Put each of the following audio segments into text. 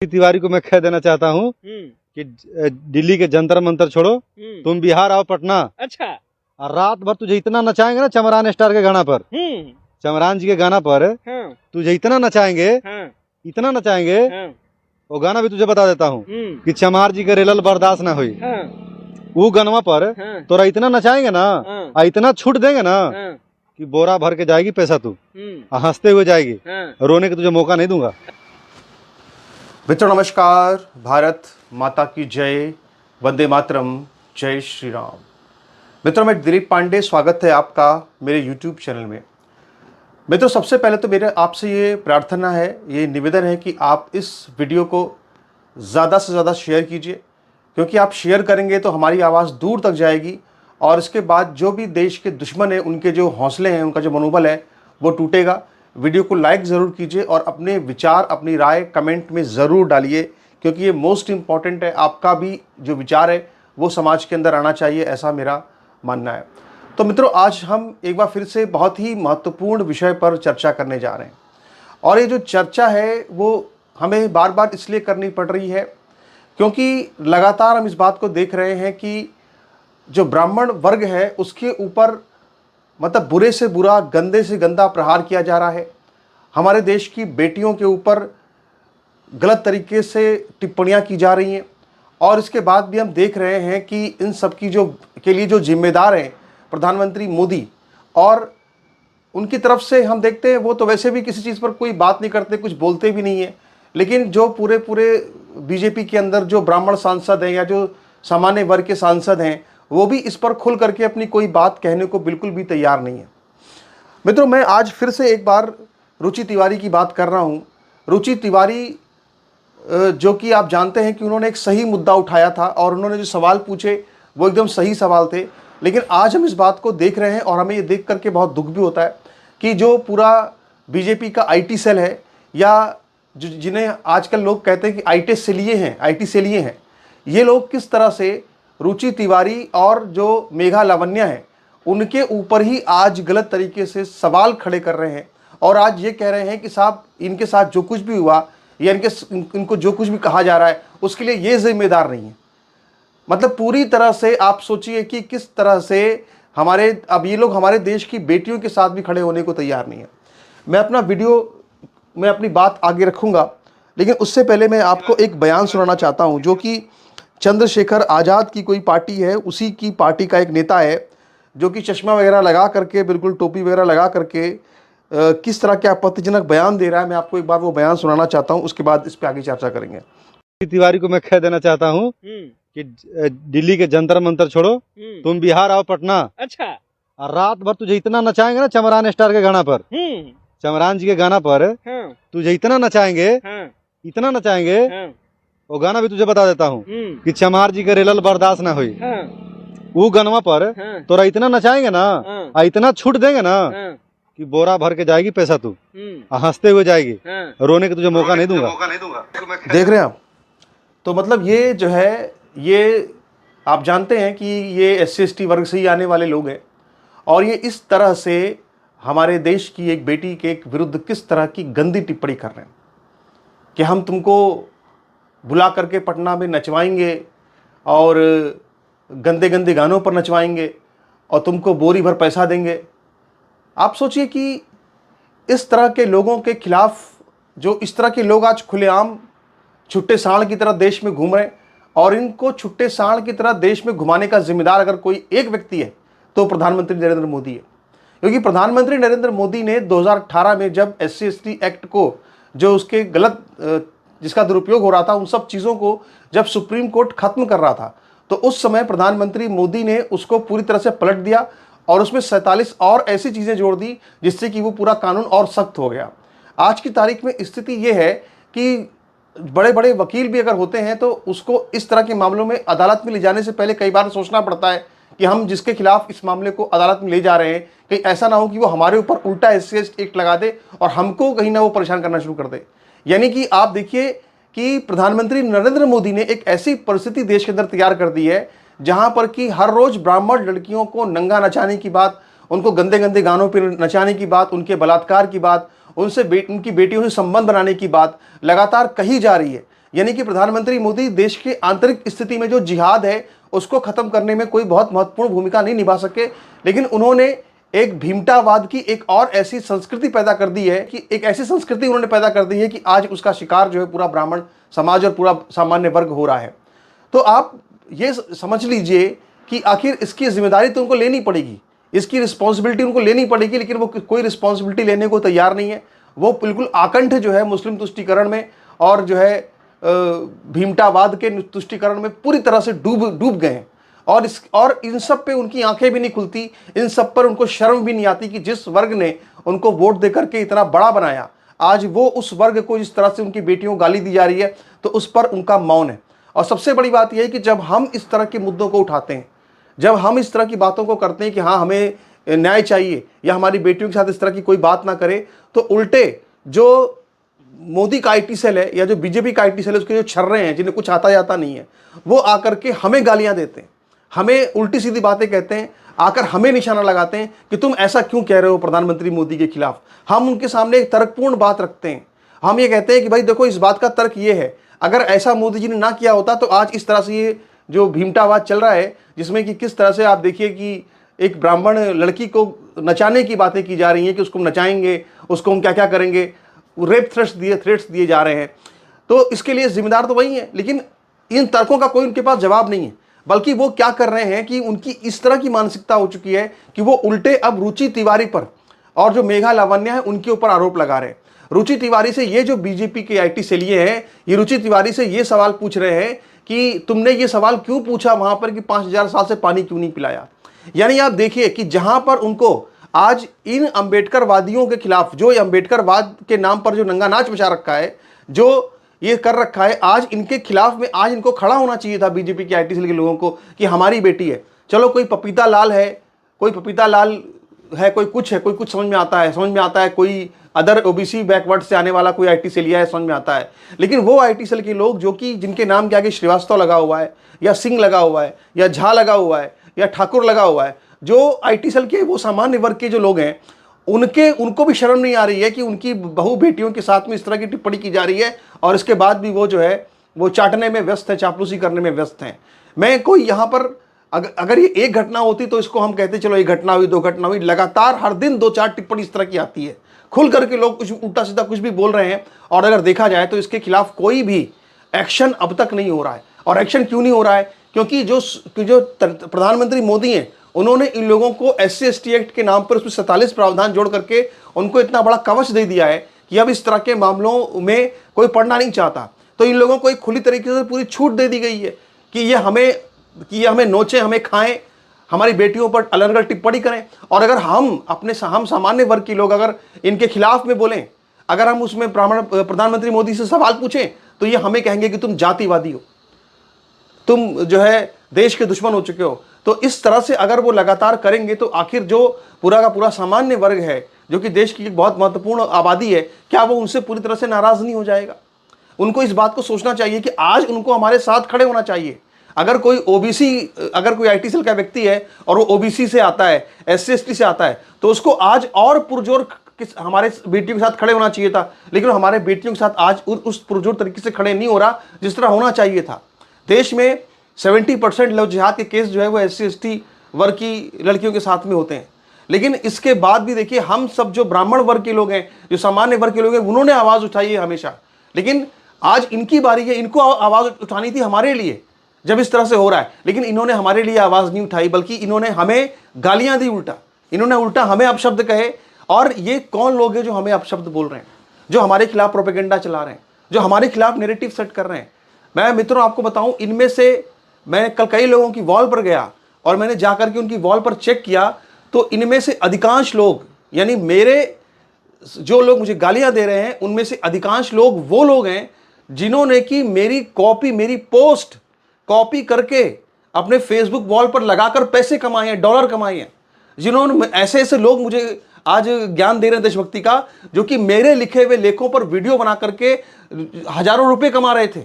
तिवारी को मैं कह देना चाहता हूँ कि दिल्ली के जंतर मंतर छोड़ो, तुम बिहार आओ पटना। अच्छा। और रात भर तुझे इतना नचाएंगे ना चमरान स्टार के गाना पर, चमरान जी के गाना पर हाँ। तुझे इतना नचाएंगे, हाँ। इतना नचाएंगे। हाँ। वो गाना भी तुझे बता देता हूँ कि चमार जी के रेलल बर्दाश्त ना हुई। हाँ। वो गनवा पर हाँ। तोरा इतना नचाएंगे ना, हाँ। इतना छूट देंगे ना हाँ। कि बोरा भर के जाएगी पैसा तू, हंसते हुए जाएगी। हाँ। रोने का तुझे मौका नहीं दूंगा। मित्रों नमस्कार, भारत माता की जय, वंदे मातरम, जय श्री राम। मित्रों मैं दिलीप पांडे, स्वागत है आपका मेरे YouTube चैनल में। मित्रों सबसे पहले तो मेरे आपसे ये प्रार्थना है, ये निवेदन है कि आप इस वीडियो को ज़्यादा से ज़्यादा शेयर कीजिए, क्योंकि आप शेयर करेंगे तो हमारी आवाज़ दूर तक जाएगी और इसके बाद जो भी देश के दुश्मन हैं उनके जो हौसले हैं, उनका जो मनोबल है वो टूटेगा। वीडियो को लाइक ज़रूर कीजिए और अपने विचार, अपनी राय कमेंट में ज़रूर डालिए, क्योंकि ये मोस्ट इम्पॉर्टेंट है। आपका भी जो विचार है वो समाज के अंदर आना चाहिए, ऐसा मेरा मानना है। तो मित्रों आज हम एक बार फिर से बहुत ही महत्वपूर्ण विषय पर चर्चा करने जा रहे हैं, और ये जो चर्चा है वो हमें बार बार इसलिए करनी पड़ रही है क्योंकि लगातार हम इस बात को देख रहे हैं कि जो ब्राह्मण वर्ग है उसके ऊपर मतलब बुरे से बुरा, गंदे से गंदा प्रहार किया जा रहा है। हमारे देश की बेटियों के ऊपर गलत तरीके से टिप्पणियां की जा रही हैं, और इसके बाद भी हम देख रहे हैं कि इन सब की के लिए जो जिम्मेदार हैं प्रधानमंत्री मोदी, और उनकी तरफ से हम देखते हैं वो तो वैसे भी किसी चीज़ पर कोई बात नहीं करते, कुछ बोलते भी नहीं है। लेकिन जो पूरे बीजेपी के अंदर जो ब्राह्मण सांसद हैं या जो सामान्य वर्ग के सांसद हैं, वो भी इस पर खुल करके अपनी कोई बात कहने को बिल्कुल भी तैयार नहीं है। मित्रों मैं आज फिर से एक बार रुचि तिवारी की बात कर रहा हूँ। रुचि तिवारी जो कि आप जानते हैं कि उन्होंने एक सही मुद्दा उठाया था और उन्होंने जो सवाल पूछे वो एकदम सही सवाल थे। लेकिन आज हम इस बात को देख रहे हैं और हमें ये देख करके बहुत दुख भी होता है कि जो पूरा बीजेपी का आईटी सेल है, या जिन्हें आजकल लोग कहते हैं कि आईटी सेलिए हैं, ये लोग किस तरह से रुचि तिवारी और जो मेघा लावण्या है उनके ऊपर ही आज गलत तरीके से सवाल खड़े कर रहे हैं, और आज ये कह रहे हैं कि साहब इनके साथ जो कुछ भी हुआ या इनको जो कुछ भी कहा जा रहा है उसके लिए ये जिम्मेदार नहीं है। मतलब पूरी तरह से आप सोचिए कि किस तरह से अब ये लोग हमारे देश की बेटियों के साथ भी खड़े होने को तैयार नहीं है। मैं अपनी बात आगे रखूंगा, लेकिन उससे पहले मैं आपको एक बयान सुनाना चाहता हूं जो कि चंद्रशेखर आज़ाद की कोई पार्टी है, उसी की पार्टी का एक नेता है जो कि चश्मा वगैरह लगा करके, बिल्कुल टोपी वगैरह लगा करके किस तरह के आपत्तिजनक बयान दे रहा है। मैं आपको एक बार वो बयान सुनाना चाहता हूं, उसके बाद इस पर आगे चर्चा करेंगे। तिवारी को मैं कह देना चाहता हूँ कि दिल्ली के जंतर मंतर छोड़ो, तुम बिहार आओ पटना। अच्छा। और रात भर तुझे इतना नचाएंगे ना चमरान स्टार के गाना पर, चमरान जी के गाना पर हाँ। तुझे इतना नचाएंगे, हाँ। इतना नचाएंगे। हाँ। वो गाना भी तुझे बता देता हूँ कि चमार जी के रेलल बर्दाश्त ना हुई। हाँ। वो गनवा पर हाँ। तोरा इतना नचाएंगे ना, हाँ। इतना छूट देंगे ना हाँ। कि बोरा भर के जाएगी पैसा तू, हंसते हुए जाएगी। हाँ। रोने का तुझे मौका नहीं दूंगा। देख रहे हैं आप, तो मतलब ये जो है, ये आप जानते हैं कि ये SC/ST वर्ग से ही आने वाले लोग हैं, और ये इस तरह से हमारे देश की एक बेटी के विरुद्ध किस तरह की गंदी टिप्पणी कर रहे हैं कि हम तुमको बुला करके पटना में नचवाएंगे और गंदे गंदे गानों पर नचवाएंगे और तुमको बोरी भर पैसा देंगे। आप सोचिए कि इस तरह के लोगों के खिलाफ, जो इस तरह के लोग आज खुलेआम छुट्टे सांड की तरह देश में घूम रहे हैं, और इनको छुट्टे सांड की तरह देश में घुमाने का जिम्मेदार अगर कोई एक व्यक्ति है तो प्रधानमंत्री नरेंद्र मोदी है। क्योंकि प्रधानमंत्री नरेंद्र मोदी ने 2018 में जब SC/ST एक्ट को, जो उसके जिसका दुरुपयोग हो रहा था, उन सब चीज़ों को जब सुप्रीम कोर्ट खत्म कर रहा था, तो उस समय प्रधानमंत्री मोदी ने उसको पूरी तरह से पलट दिया और उसमें 47 और ऐसी चीज़ें जोड़ दी जिससे कि वो पूरा कानून और सख्त हो गया। आज की तारीख में स्थिति ये है कि बड़े बड़े वकील भी अगर होते हैं तो उसको इस तरह के मामलों में अदालत में ले जाने से पहले कई बार सोचना पड़ता है कि हम जिसके खिलाफ इस मामले को अदालत में ले जा रहे हैं, कहीं ऐसा ना हो कि वो हमारे ऊपर उल्टा SC/ST एक्ट लगा दे और हमको कहीं ना वो परेशान करना शुरू कर दे। यानी कि आप देखिए कि प्रधानमंत्री नरेंद्र मोदी ने एक ऐसी परिस्थिति देश के अंदर तैयार कर दी है जहां पर कि हर रोज ब्राह्मण लड़कियों को नंगा नचाने की बात, उनको गंदे गंदे गानों पर नचाने की बात, उनके बलात्कार की बात, उनकी बेटियों से संबंध बनाने की बात लगातार कही जा रही है। यानी कि प्रधानमंत्री मोदी देश की आंतरिक स्थिति में जो जिहाद है उसको खत्म करने में कोई बहुत महत्वपूर्ण भूमिका नहीं निभा सके, लेकिन उन्होंने एक भीमतावाद की एक और ऐसी संस्कृति पैदा कर दी है कि एक ऐसी संस्कृति उन्होंने पैदा कर दी है कि आज उसका शिकार जो है पूरा ब्राह्मण समाज और पूरा सामान्य वर्ग हो रहा है। तो आप ये समझ लीजिए कि आखिर इसकी जिम्मेदारी तो उनको लेनी पड़ेगी, इसकी रिस्पॉन्सिबिलिटी उनको लेनी पड़ेगी, लेकिन वो कोई रिस्पॉन्सिबिलिटी लेने को तैयार नहीं है। वो बिल्कुल आकंठ जो है मुस्लिम तुष्टीकरण में और जो है भीमतावाद के तुष्टीकरण में पूरी तरह से डूब गए हैं। और इन सब पे उनकी आंखें भी नहीं खुलती, इन सब पर उनको शर्म भी नहीं आती कि जिस वर्ग ने उनको वोट दे करके इतना बड़ा बनाया, आज वो उस वर्ग को जिस तरह से उनकी बेटियों को गाली दी जा रही है, तो उस पर उनका मौन है। और सबसे बड़ी बात यह है कि जब हम इस तरह के मुद्दों को उठाते हैं, जब हम इस तरह की बातों को करते हैं कि हाँ हमें न्याय चाहिए या हमारी बेटियों के साथ इस तरह की कोई बात ना करे, तो उल्टे जो मोदी का आईटी सेल है या जो बीजेपी का आईटी सेल है, उसके जो छर्रे हैं जिन्हें कुछ आता जाता नहीं है, वो आकर के हमें गालियां देते हैं, हमें उल्टी सीधी बातें कहते हैं, आकर हमें निशाना लगाते हैं कि तुम ऐसा क्यों कह रहे हो प्रधानमंत्री मोदी के खिलाफ। हम उनके सामने एक तर्कपूर्ण बात रखते हैं, हम ये कहते हैं कि भाई देखो इस बात का तर्क ये है, अगर ऐसा मोदी जी ने ना किया होता तो आज इस तरह से ये जो भीमतावाद चल रहा है, जिसमें कि किस तरह से आप देखिए कि एक ब्राह्मण लड़की को नचाने की बातें की जा रही हैं कि उसको नचाएंगे, उसको हम क्या क्या करेंगे, रेप थ्रेट्स दिए जा रहे हैं। तो इसके लिए जिम्मेदार तो वही है, लेकिन इन तर्कों का कोई उनके पास जवाब नहीं है। बल्कि वो क्या कर रहे हैं कि उनकी इस तरह की मानसिकता हो चुकी है कि वो उल्टे अब रुचि तिवारी पर और जो मेघा लावण्या है उनके ऊपर आरोप लगा रहे हैं। रुचि तिवारी से ये जो बीजेपी के आईटी सेलिए हैं, ये रुचि तिवारी से ये सवाल पूछ रहे हैं कि तुमने ये सवाल क्यों पूछा वहां पर कि 5000 साल से पानी क्यों नहीं पिलाया। यानी आप देखिए कि जहां पर उनको आज इन अंबेडकरवादियों के खिलाफ, जो अंबेडकरवाद के नाम पर जो नंगा नाच मचा रखा है, जो ये कर रखा है, आज इनके खिलाफ में आज इनको खड़ा होना चाहिए था बीजेपी के आईटी सेल के लोगों को कि हमारी बेटी है। चलो कोई पपीता लाल है, कोई पपीता लाल है, कोई कुछ है, कोई कुछ समझ में आता है, कोई अदर ओबीसी बैकवर्ड से आने वाला कोई आईटी सेल है, समझ में आता है। लेकिन वो आईटी सेल के लोग जो कि जिनके नाम के आगे श्रीवास्तव लगा हुआ है या सिंह लगा हुआ है या झा लगा हुआ है या ठाकुर लगा हुआ है, जो आईटी सेल के वो सामान्य वर्ग के जो लोग हैं, उनको भी शर्म नहीं आ रही है कि उनकी बहू बेटियों के साथ में इस तरह की टिप्पणी की जा रही है, और इसके बाद भी वो जो है वो चाटने में व्यस्त है, चापलूसी करने में व्यस्त हैं। मैं कोई यहाँ पर अगर ये एक घटना होती तो इसको हम कहते चलो एक घटना हुई, दो घटना हुई, लगातार हर दिन 2-4 टिप्पणी इस तरह की आती है, खुल करके लोग कुछ उल्टा सीधा कुछ भी बोल रहे हैं, और अगर देखा जाए तो इसके खिलाफ कोई भी एक्शन अब तक नहीं हो रहा है। और एक्शन क्यों नहीं हो रहा है? क्योंकि जो प्रधानमंत्री मोदी हैं, उन्होंने इन लोगों को SC/ST एक्ट के नाम पर उसमें 47 प्रावधान जोड़ करके उनको इतना बड़ा कवच दे दिया है कि अब इस तरह के मामलों में कोई पढ़ना नहीं चाहता। तो इन लोगों को एक खुली तरीके से पूरी छूट दे दी गई है कि ये हमें नोचें, हमें खाएं, हमारी बेटियों पर अलग टिप्पणी करें। और अगर हम सामान्य वर्ग के लोग अगर इनके खिलाफ में बोलें, अगर हम उसमें प्रधानमंत्री मोदी से सवाल पूछें, तो ये हमें कहेंगे कि तुम जातिवादी हो, तुम जो है देश के दुश्मन हो चुके हो। तो इस तरह से अगर वो लगातार करेंगे तो आखिर जो पूरा का पूरा सामान्य वर्ग है, जो कि देश की एक बहुत महत्वपूर्ण आबादी है, क्या वो उनसे पूरी तरह से नाराज नहीं हो जाएगा? उनको इस बात को सोचना चाहिए कि आज उनको हमारे साथ खड़े होना चाहिए। अगर कोई आईटी सेल का व्यक्ति है और वो ओबीसी से आता है, SC/ST से आता है, तो उसको आज और पुरजोर हमारे बेटियों के साथ खड़े होना चाहिए था। लेकिन हमारे बेटियों के साथ आज उस पुरजोर तरीके से खड़े नहीं हो रहा जिस तरह होना चाहिए था। देश में 70% लव जिहाद के केस जो है वो SC/ST वर्ग की लड़कियों के साथ में होते हैं। लेकिन इसके बाद भी देखिए, हम सब जो ब्राह्मण वर्ग के लोग हैं, जो सामान्य वर्ग के लोग हैं, उन्होंने आवाज़ उठाई है हमेशा। लेकिन आज इनकी बारी है, इनको आवाज़ उठानी थी हमारे लिए जब इस तरह से हो रहा है। लेकिन इन्होंने हमारे लिए आवाज़ नहीं उठाई, बल्कि इन्होंने हमें गालियाँ दी, इन्होंने उल्टा हमें अपशब्द कहे। और ये कौन लोग हैं जो हमें अपशब्द बोल रहे हैं, जो हमारे खिलाफ प्रोपेगेंडा चला रहे हैं, जो हमारे खिलाफ नैरेटिव सेट कर रहे हैं? मैं मित्रों आपको बताऊं, इनमें से मैं कल कई लोगों की वॉल पर गया और मैंने जाकर के उनकी वॉल पर चेक किया, तो इनमें से अधिकांश लोग, यानी मेरे जो लोग मुझे गालियां दे रहे हैं, उनमें से अधिकांश लोग वो लोग हैं जिन्होंने कि मेरी पोस्ट कॉपी करके अपने फेसबुक वॉल पर लगाकर पैसे कमाए हैं, डॉलर कमाए हैं। जिन्होंने ऐसे लोग मुझे आज ज्ञान दे रहे हैं देशभक्ति का, जो कि मेरे लिखे हुए लेखों पर वीडियो बना करके हजारों रुपए कमा रहे थे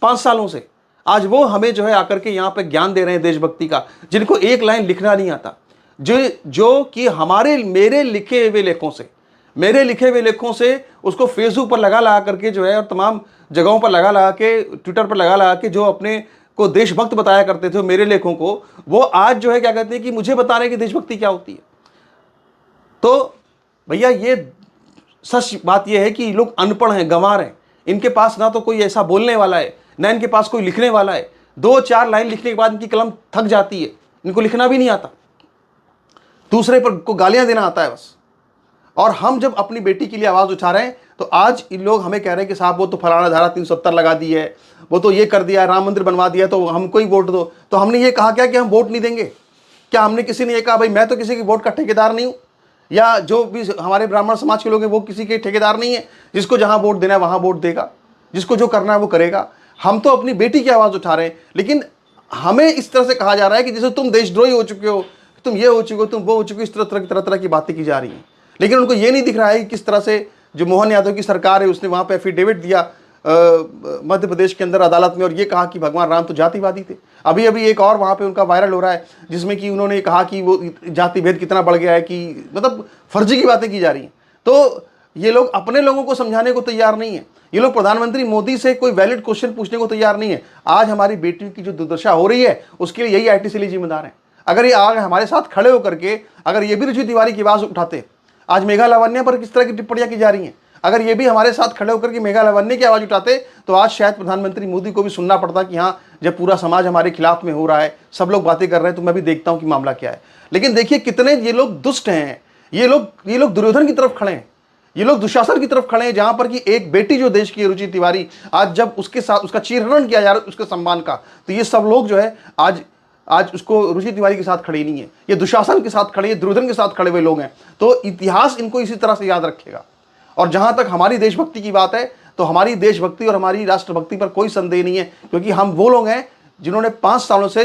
5 सालों से। आज वो हमें जो है आकर के यहाँ पे ज्ञान दे रहे हैं देशभक्ति का, जिनको एक लाइन लिखना नहीं आता, जो कि मेरे लिखे हुए लेखों से, मेरे लिखे हुए लेखों से उसको फेसबुक पर लगा करके जो है और तमाम जगहों पर लगा के, ट्विटर पर लगा के जो अपने को देशभक्त बताया करते थे मेरे लेखों को, वो आज जो है क्या कहते हैं कि मुझे बता रहे हैं कि देशभक्ति क्या होती है। तो भैया ये सच बात यह है कि लोग अनपढ़ हैं, गंवार हैं। इनके पास ना तो कोई ऐसा बोलने वाला है, ना इनके पास कोई लिखने वाला है। 2-4 लाइन लिखने के बाद इनकी कलम थक जाती है, इनको लिखना भी नहीं आता, दूसरे पर को गालियां देना आता है बस। और हम जब अपनी बेटी के लिए आवाज़ उठा रहे हैं तो आज इन लोग हमें कह रहे हैं कि साहब वो तो फलाना धारा 370 लगा दी है, वो तो ये कर दिया, राम मंदिर बनवा दिया, तो हमको ही वोट दो। तो हमने ये कहा क्या कि हम वोट नहीं देंगे? क्या हमने किसी ने ये कहा भाई मैं तो किसी की वोट का ठेकेदार नहीं हूँ, या जो भी हमारे ब्राह्मण समाज के लोग हैं वो किसी के ठेकेदार नहीं है? जिसको जहाँ वोट देना है वहाँ वोट देगा, जिसको जो करना है वो करेगा। हम तो अपनी बेटी की आवाज़ उठा रहे हैं, लेकिन हमें इस तरह से कहा जा रहा है कि जैसे तुम देशद्रोही हो चुके हो, तुम ये हो चुके हो, तुम वो हो चुके हो, इस तरह की बातें की जा रही हैं। लेकिन उनको ये नहीं दिख रहा है कि किस तरह से जो मोहन यादव की सरकार है उसने वहाँ पे एफिडेविट दिया मध्य प्रदेश के अंदर अदालत में, और ये कहा कि भगवान राम तो जातिवादी थे। अभी एक और वहाँ पे उनका वायरल हो रहा है जिसमें कि उन्होंने कहा कि वो जाति भेद कितना बढ़ गया है, कि मतलब फर्जी की बातें की जा रही हैं। तो ये लोग अपने लोगों को समझाने को तैयार नहीं है। ये लोग प्रधानमंत्री मोदी से कोई वैलिड क्वेश्चन पूछने को तैयार नहीं है। आज हमारी बेटियों की जो दुर्दशा हो रही है उसके लिए यही आईटी सेल जिम्मेदार है। अगर ये आगे हमारे साथ खड़े होकर के अगर ये भी रुचि तिवारी की आवाज़ उठाते, आज मेघा लावण्य पर किस तरह की टिप्पणियां की जा रही हैं, अगर ये भी हमारे साथ खड़े होकर के मेघा लावण्य की आवाज़ उठाते तो आज शायद प्रधानमंत्री मोदी को भी सुनना पड़ता कि हाँ, जब पूरा समाज हमारे खिलाफ में हो रहा है, सब लोग बातें कर रहे हैं, तो मैं भी देखता हूं कि मामला क्या है। लेकिन देखिए कितने ये लोग दुष्ट हैं, ये लोग दुर्योधन की तरफ खड़े हैं, ये लोग दुशासन की तरफ खड़े हैं, जहां पर कि एक बेटी जो देश की रुचि तिवारी, आज जब उसके साथ उसका चीरहरण किया जा रहा है उसके सम्मान का, तो ये सब लोग जो है आज उसको रुचि तिवारी के साथ खड़े नहीं है, ये दुशासन के साथ खड़े, ये दुर्योधन के साथ खड़े हुए लोग हैं। तो इतिहास इनको इसी तरह से याद रखेगा। और जहां तक हमारी देशभक्ति की बात है, तो हमारी देशभक्ति और हमारी राष्ट्रभक्ति पर कोई संदेह नहीं है, क्योंकि हम वो लोग हैं जिन्होंने 5 सालों से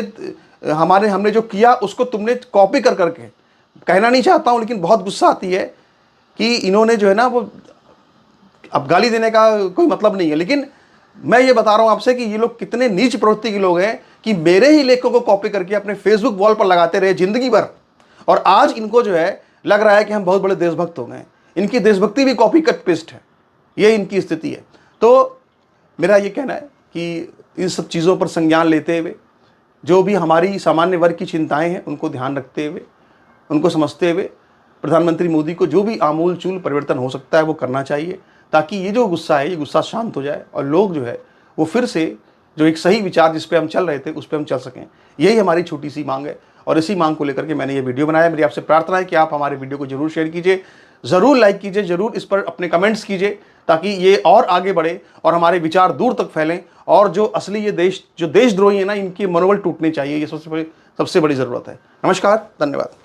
हमने जो किया उसको तुमने कॉपी कर करके, कहना नहीं चाहता हूं लेकिन बहुत गुस्सा आती है कि इन्होंने जो है ना, वो अब गाली देने का कोई मतलब नहीं है, लेकिन मैं ये बता रहा हूं आपसे कि ये लोग कितने नीच प्रवृत्ति के लोग हैं कि मेरे ही लेखों को कॉपी करके अपने फेसबुक वॉल पर लगाते रहे जिंदगी भर, और आज इनको जो है लग रहा है कि हम बहुत बड़े देशभक्त हो गए। इनकी देशभक्ति भी कॉपी कट पेस्ट है, ये इनकी स्थिति है। तो मेरा ये कहना है कि इन सब चीज़ों पर संज्ञान लेते हुए, जो भी हमारी सामान्य वर्ग की चिंताएं हैं उनको ध्यान रखते हुए, उनको समझते हुए, प्रधानमंत्री मोदी को जो भी आमूल चूल परिवर्तन हो सकता है वो करना चाहिए, ताकि ये जो गुस्सा है ये गुस्सा शांत हो जाए और लोग जो है वो फिर से जो एक सही विचार जिस पे हम चल रहे थे उस पे हम चल सकें। यही हमारी छोटी सी मांग है, और इसी मांग को लेकर के मैंने ये वीडियो बनाया। मेरी आपसे प्रार्थना है कि आप हमारे वीडियो को जरूर शेयर कीजिए, ज़रूर लाइक कीजिए, ज़रूर इस पर अपने कमेंट्स कीजिए, ताकि ये और आगे बढ़े और हमारे विचार दूर तक फैलें, और जो असली ये देशद्रोही है ना, इनके मनोबल टूटने चाहिए। ये सबसे बड़ी ज़रूरत है। नमस्कार, धन्यवाद।